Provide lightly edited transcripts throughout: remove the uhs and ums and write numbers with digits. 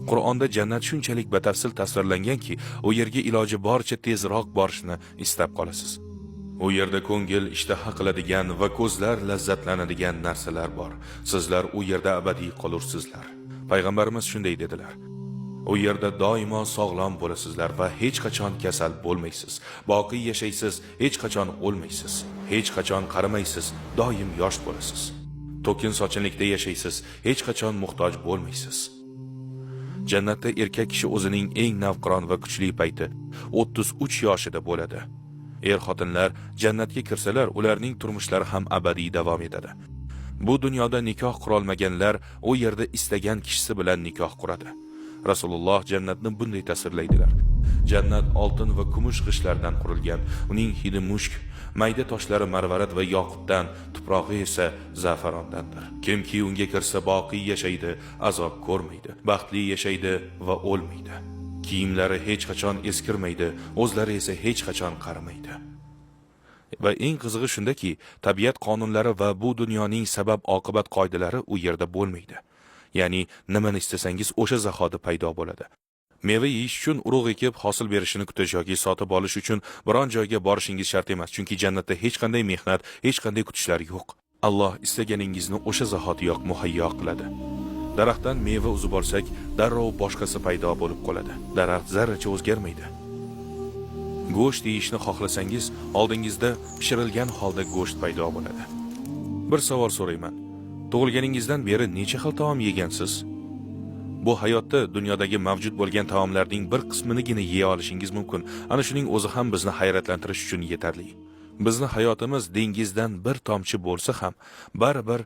Qur'onda jannat shunchalik batafsil tasvirlanganki, u yerga iloji boricha tezroq borishni istab qolasiz. U yerda ko'ngil ishtaha qiladigan va ko'zlar lazzatlanadigan narsalar bor. Sizlar u yerda abadiy qolursizlar. Payg'ambarimiz shunday dedilar: u yerda doimo sog'lom bo'lasizlar va hech qachon kasal bo'lmaysiz. Boqiy yashaysiz, hech qachon o'lmaysiz. Hech qachon qarimaysiz, doim yosh bo'lasiz. To'kin sochinlikda yashaysiz, hech qachon muhtoj bo'lmaysiz. Jannatda erkak kishi o'zining eng navqiron va kuchli payti 33 yoshida bo'ladi. Er-xotinlar jannatga kirsalar, ularning turmushlari ham abadiy davom etadi. Bu dunyoda nikoh qurolmaganlar u yerda istagan kishisi bilan nikoh quradi. Rasululloh jannatni bunday tasvirlaydilar: jannat oltin va kumush g'ishtlardan qurilgan, uning hidi mushk, mayda toshlari marvarat va yoqutdan, tuprog'i esa zafarondandir. Kimki unga kirsa boqiy yashaydi, azob ko'rmaydi, baxtli yashaydi va o'lmaydi. Kiyimlari hech qachon eskirmaydi, o'zlari esa hech qachon qarimaydi. Va eng qizig'i shundaki, tabiat qonunlari va bu dunyoning sabab-oqibat qoidalari u yerda bo'lmaydi. Ya'ni nimani istasangiz o'sha zahoti paydo bo'ladi. Meva yeyish uchun urug' ekib hosil berishini kutish yoki sotib olish uchun biron joyga borishingiz shart emas, chunki jannatda hech qanday mehnat, hech qanday kutishlar yo'q. Alloh istaganingizni o'sha zahotiyoq muhayyo qiladi. Daraxtdan meva uzib olsak, darrov boshqasi paydo bo'lib qoladi. Daraxt zarracha o'zgarmaydi. Go'sht yeyishni xohlasangiz, oldingizda pishirilgan holda go'sht paydo bo'ladi. Bir savol so'rayman. Tug'ilganingizdan beri necha xil taom yegansiz? Bu hayotda dunyodagi mavjud bo'lgan taomlarning bir qisminigina yeya olishingiz mumkin. Ana shuning o'zi ham bizni hayratlantirish uchun yetarli. Bizni hayotimiz dengizdan bir tomchi bo'lsa ham, baribir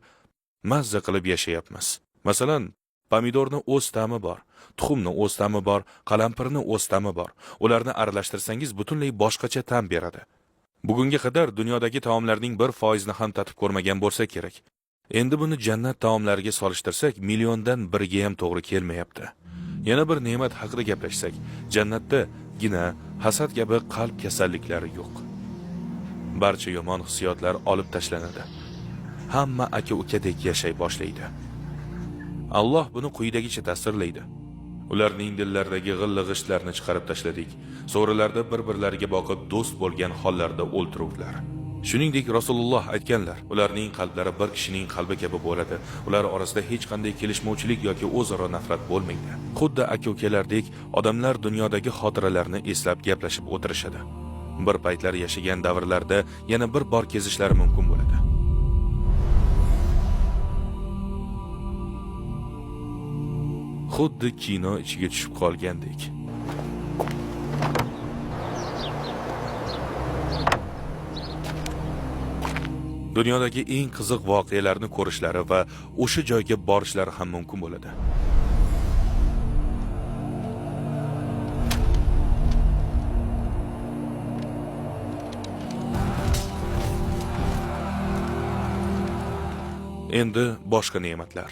mazza qilib yashayapmiz. Masalan, pomidorni o'z ta'mi bor, tuxumni o'z ta'mi bor, qalampirni o'z ta'mi bor. Ularni aralashtirsangiz butunlay boshqacha ta'm beradi. Bugunga qadar dunyodagi taomlarning 1% ni ham tatib ko'rmagan bo'lsa kerak. Endi buni jannat taomlariga solishtirsak, milliondan biriga ham to'g'ri kelmayapti. Yana bir ne'mat haqida gaplashsak, jannatda gina, hasad kabi qalb kasalliklari yo'q. Barcha yomon hissiyotlar olib tashlanadi. Hamma aka-ukadek yashay boshlaydi. Alloh buni quyidagicha tasvirlaydi: ularning dillaridagi g'illig'ishtlarni chiqarib tashladik. So'rilarda bir-birlariga boqib do'st bo'lgan hollarda o'ltiruvdilar. Shuningdek, Rasululloh aytganlar: ularning qalblari bir kishining qalbi kabi bo'ladi. Ular orasida hech qanday kelishmovchilik yoki o'zaro nafrat bo'lmaydi. Xuddi aka-ukalardek odamlar dunyodagi xotiralarni eslab gaplashib o'tirishadi. Bir paytlar yashagan davrlarda yana bir bor kezishlari mumkin bo'ladi. Xuddi kino ichiga tushib qolgandek. Dunyodagi eng qiziq voqealarni ko'rishlari va o'sha joyga borishlari ham mumkin bo'ladi. Endi boshqa ne'matlar.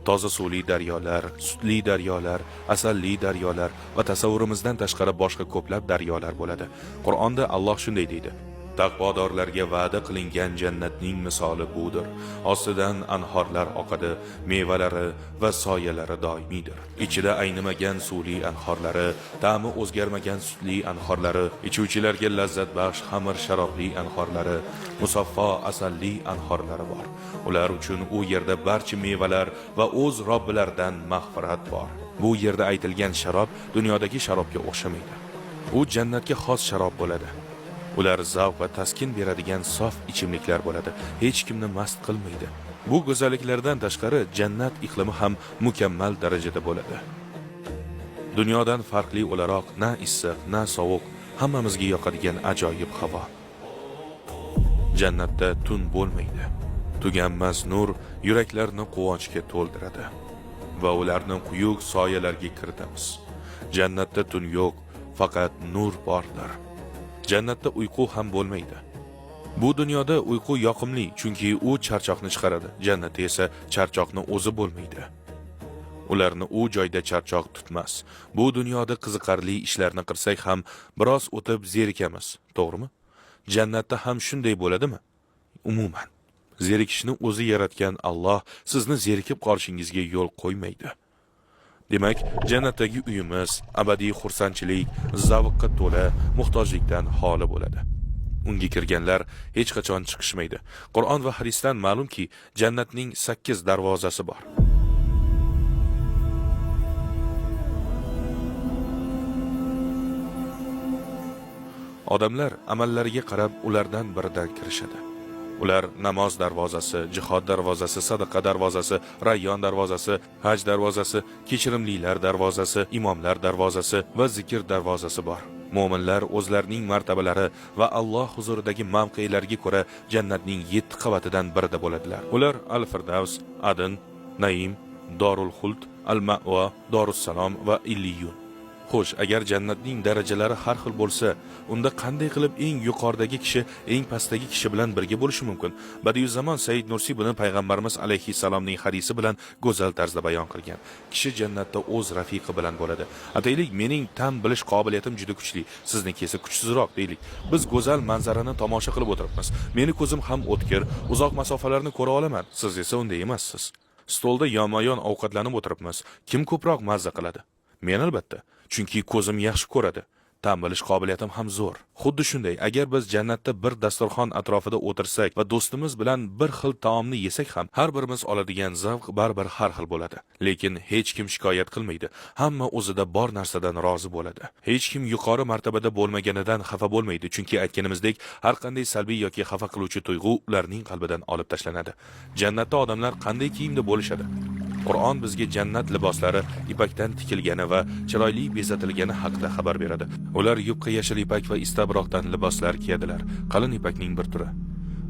Toza suvli daryolar, sutli daryolar, asalli daryolar va tasavvurimizdan tashqari boshqa ko'plab daryolar bo'ladi. Qur'onda Alloh shunday deydi: taqvodorlarga va'da qilingan jannatning misoli budir. Ostidan anhorlar oqadi, mevalari va soyalari doimiydir. Ichida aynimagan suvli anhorlari, ta'mi o'zgarmagan sutli anhorlari, ichuvchilarga lazzat baxsh xamir sharobli anhorlari, musaffo asalli anhorlari bor. Ular uchun u yerda barcha mevalar va o'z Robbilaridan mag'firat bor. Bu yerda aytilgan sharob dunyodagi sharobga o'xshamaydi. U jannatga xos sharob bo'ladi. Ular zavq va taskin beradigan sof ichimliklar bo'ladi. Hech kimni mast qilmaydi. Bu go'zalliklardan tashqari jannat iqlimi ham mukammal darajada bo'ladi. Dunyodan farqli o'laroq na issiq, na sovuq, hammamizga yoqadigan ajoyib havo. Jannatda tun bo'lmaydi. Tuganmas nur yuraklarni quvonchga to'ldiradi va ularni quyuq soyalarga kiritamiz. Jannatda tun yo'q, faqat nur bordir. Jannatda uyqu ham bo'lmaydi. Bu dunyoda uyqu yoqimli, chunki u charchoqni chiqaradi. Jannatda esa charchoqni o'zi bo'lmaydi. Ularni u joyda charchoq tutmas. Bu dunyoda qiziqarli ishlarni qilsak ham biroz o'tib zerikamiz, to'g'rimi? Jannatda ham shunday bo'ladimi? Umuman, zerikishni o'zi yaratgan Alloh sizni zerikib qolishingizga yo'l qo'ymaydi. Demak, jannatdagi uyimiz abadiy xursandchilik, zavqqa to'la, muhtojlikdan xoli bo'ladi. Unga kirganlar hech qachon chiqishmaydi. Qur'on va hadisdan ma'lumki, jannatning 8 darvozasi bor. Odamlar amallariga qarab ulardan biridan kirishadi. Ular namoz darvozasi, jihod darvozasi, sadaqa darvozasi, rayyon darvozasi, haj darvozasi, kechirimlilar darvozasi, imomlar darvozasi va zikr darvozasi bor. Mo'minlar o'zlarining martabalari va Alloh huzuridagi mavqelariga ko'ra jannatning 7 qavatidan birida bo'ladilar. Ular Al-Firdavs, Adn, Naim, Dorul Xuld, Al-Ma'wa, Dorussalom va Illiyun. Xo'sh, agar jannatning darajalari har xil bo'lsa, unda qanday qilib eng yuqoridagi kishi eng pastdagi kishi bilan birga bo'lishi mumkin? Badiiuzzamon Said Nursi buni payg'ambarimiz alayhissalomning hadisi bilan go'zal tarzda bayon qilgan. Kishi jannatda o'z rafiqi bilan bo'ladi. Ataylik, mening tam bilish qobiliyatim juda kuchli, sizniki esa kuchsizroq deylik. Biz go'zal manzarani tomosha qilib o'tiribmiz. Meni ko'zim ham o'tkir, uzoq masofalarni ko'ra olaman. Siz esa unday emassiz. Stolda yonma-yon ovqatlanib o'tiribmiz. Kim ko'proq mazza qiladi? Men albatta. Chunki ko'zim yaxshi ko'radi. Tan bilish qobiliyatim ham zo'r. Xuddi shunday, agar biz jannatda bir dasturxon atrofida o'tirsak va do'stimiz bilan bir xil taomni yesak ham, har birimiz oladigan zavq baribir har xil bo'ladi. Lekin hech kim shikoyat qilmaydi. Hamma o'zida bor narsadan rozi bo'ladi. Hech kim yuqori martabada bo'lmaganidan xafa bo'lmaydi, chunki aytganimizdek, har qanday salbiy yoki xafa qiluvchi tuyg'u ularning qalbidan olib tashlanadi. Jannatda odamlar qanday kiyimda bo'lishadi? Qur'on bizga jannat liboslari ipakdan tikilgani va chiroyli bezatilgani haqida xabar beradi. Ular yupqa yashil ipak va istabroqdan liboslar kiyadilar, qalin ipakning bir turi.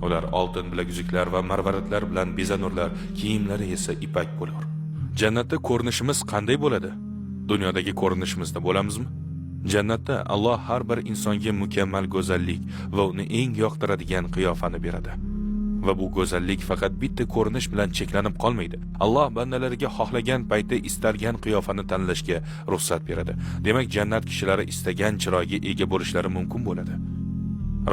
Ular oltin bilaguzuklar va marvaratlar bilan bezanurlar, kiyimlari esa ipak bo'lur. Jannatda ko'rinishimiz qanday bo'ladi? Dunyodagi ko'rinishimizda bo'lamizmi? Jannatda Alloh har bir insonga mukammal go'zallik va uni eng yoqtiradigan qiyofani beradi. Va bu go'zallik faqat bitta ko'rinish bilan cheklanib qolmaydi. Alloh bandalariga xohlagan paytda istalgan qiyofani tanlashga ruxsat beradi. Demak, jannat kishilari istagan chiroyga ega bo'lishlari mumkin bo'ladi.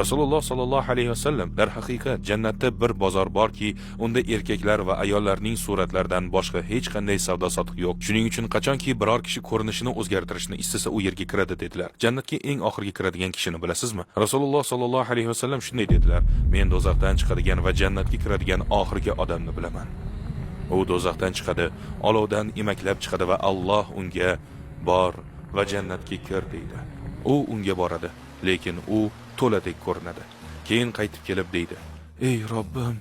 Rasululloh sallallohu alayhi vasallam darhaqiqat jannatda bir bozor borki, unda erkaklar va ayollarning suratlaridan boshqa hech qanday savdo sotiq yo'q. Shuning uchun qachonki biror kishi ko'rinishini o'zgartirishni istasa, u yerga kiradi dedilar. Jannatga eng oxirgi kiradigan kishini bilasizmi? Rasululloh sallallohu alayhi vasallam shunday dedilar: "Men do'zaxdan chiqadigan va jannatga kiradigan oxirgi odamni bilaman. U do'zaxdan chiqadi, olovdan emaklab chiqadi va Alloh unga bor va jannatga kir deydi. U unga boradi, lekin u to'ladek ko'rinadi. Keyin qaytib kelib deydi: "Ey Robbim,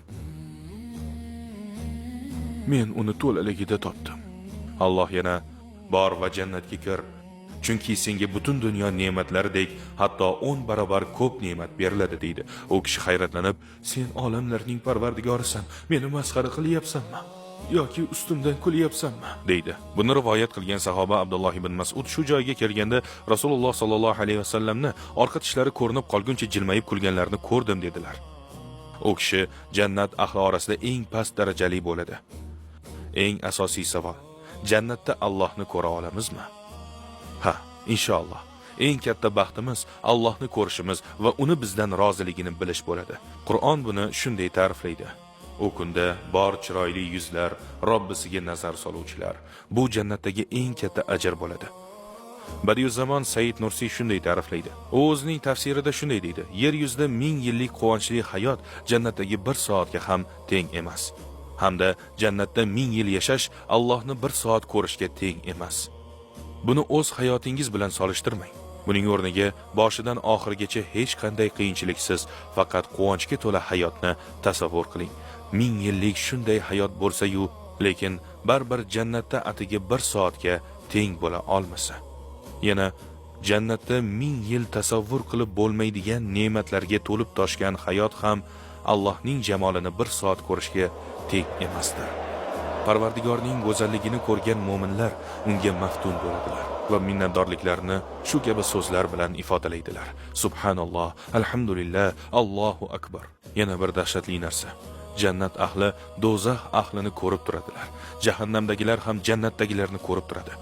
men uni to'laligida topdim." Alloh yana: "Bor va jannatga kir. Chunki senga butun dunyo ne'matlaridek hatto 10 barobar ko'p ne'mat beriladi" deydi. U kishi hayratlanib: "Sen olamlarning parvardigorisan, meni masxara qilyapsanmi? Yoki ustimdan kulyapsanmi?" deydi. Buni rivoyat qilgan sahoba Abdulloh ibn Mas'ud shu joyga kelganda Rasululloh sallallohu alayhi vasallamni orqa tishlari ko'rinib qolguncha jilmayib kulganlarini ko'rdim dedilar. U kishi jannat ahli orasida eng past darajali bo'ladi. Eng asosiy savol: jannatda Allohni ko'ra olamizmi? Ha, inshaalloh. Eng katta baxtimiz Allohni ko'rishimiz va uni bizdan roziligini bilish bo'ladi. Qur'on buni shunday ta'riflaydi: "U kunda bor chiroyli yuzlar, Robbisiga nazar soluvchilar. Bu jannatdagi eng katta ajr bo'ladi." Badiiuzzamon Said Nursi shunday ta'riflaydi. U o'zining tafsirida shunday deydi: "Yer yuzida 1000 yillik quvonchli hayot jannatdagi 1 soatga ham teng emas. Hamda jannatda 1000 yil yashash Allohni 1 soat ko'rishga teng emas." Buni o'z hayotingiz bilan solishtirmang. Buning o'rniga boshidan oxirigacha hech qanday qiyinchiliksiz, faqat quvonchga to'la hayotni tasavvur qiling. 1000 yillik shunday hayot bo'lsa-yu, lekin baribir jannatda atigi 1 soatga teng bo'la olmasa. Yana jannatda 1000 yil tasavvur qilib bo'lmaydigan ne'matlarga to'lib toshgan hayot ham Allohning jamolini 1 soat ko'rishga teng emasdir. Parvardigorning go'zalligini ko'rgan mu'minlar unga maftun bo'ladilar va minnatdorliklarini shu kabi so'zlar bilan ifodalaydilar. Subhanalloh, alhamdulillah, Allohu akbar. Yana bir dahshatli narsa: jannat ahli do'zax ahlini ko'rib turadilar. Jahannamdagilar ham jannatdagilarni ko'rib turadi.